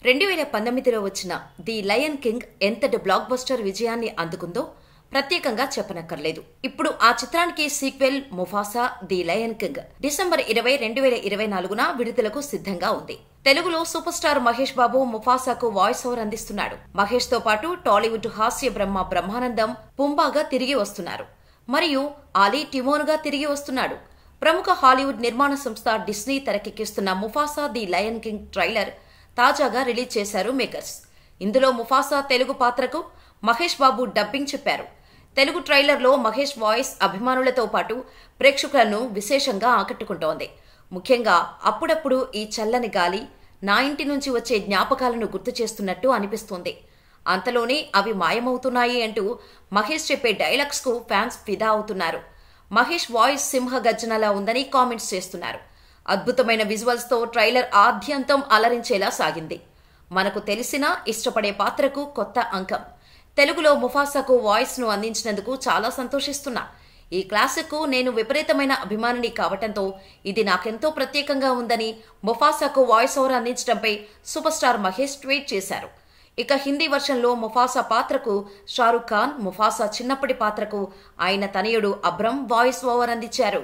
2019లో వచ్చిన the Lion king ఎంతటి block buster విజయాన్ని అందుకుందో ప్రత్యేకంగా చెప్పనక్కర్లేదు. ఇప్పుడు ఆ చిత్రానికి sequel Mufasa the Lion king December 20, 2024న విడుదలకు సిద్ధంగా ఉంది. తెలుగులో super star Mahesh Babu ముఫాసాకు voice over అందిస్తున్నాడు. మహేష్ తో పాటు టాలీవుడ్ హాస్య బ్రహ్మ బ్రహ్మానందం పుంబాగా తిరిగి వస్తున్నారు. మరియు ఆలీ టిమోన్గా తిరిగి వస్తున్నాడు. ప్రముఖ హాలీవుడ్ నిర్మాణ సంస్థ డిస్నీ తెరకెక్కిస్తున్న Mufasa the Lion King trailer తాజాగా రిలీజ్ చేశారు మేకర్స్. ఇందులో ముఫాసా తెలుగు పాత్రకు మహేష్ బాబు డబ్బింగ్ చెప్పారు. తెలుగు ట్రైలర్లో మహేష్ వాయిస్ అభిమానులతో పాటు ప్రేక్షకులను విశేషంగా ఆకట్టుకుంటోంది. ముఖ్యంగా అప్పుడప్పుడు ఈ చల్లని గాలి నా ఇంటి నుంచి వచ్చే జ్ఞాపకాలను గుర్తు చేస్తున్నట్టు అనిపిస్తుంది. అంతలోనే అవి మాయమవుతున్నాయి అంటూ మహేష్ చెప్పే డైలాగ్స్ కు ఫ్యాన్స్ ఫిదా అవుతున్నారు. మహేష్ వాయిస్ సింహ గర్జనలా ఉందని కామెంట్స్ చేస్తున్నారు. అద్భుతమైన విజువల్స్ తో ట్రైలర్ ఆద్యంతం అలరించేలా సాగింది. మనకు తెలిసిన ఇష్టపడే పాత్రకు కొత్త అంకం. తెలుగులో ముఫాసాకు వాయిస్ ను అందించినందుకు చాలా సంతోషిస్తున్నా. ఈ క్లాసిక్ కు నేను విపరీతమైన అభిమానిని కావటంతో ఇది నాకెంతో ప్రత్యేకంగా ఉందని ముఫాసాకు వాయిస్ ఓవర్ అందించడంపై సూపర్ స్టార్ మహేష్ ట్వీట్ చేశారు. ఇక హిందీ వర్షన్లో ముఫాసా పాత్రకు షారుఖ్ ఖాన్, ముఫాసా చిన్నప్పటి పాత్రకు ఆయన తనయుడు అబ్రమ్ వాయిస్ ఓవర్ అందించారు.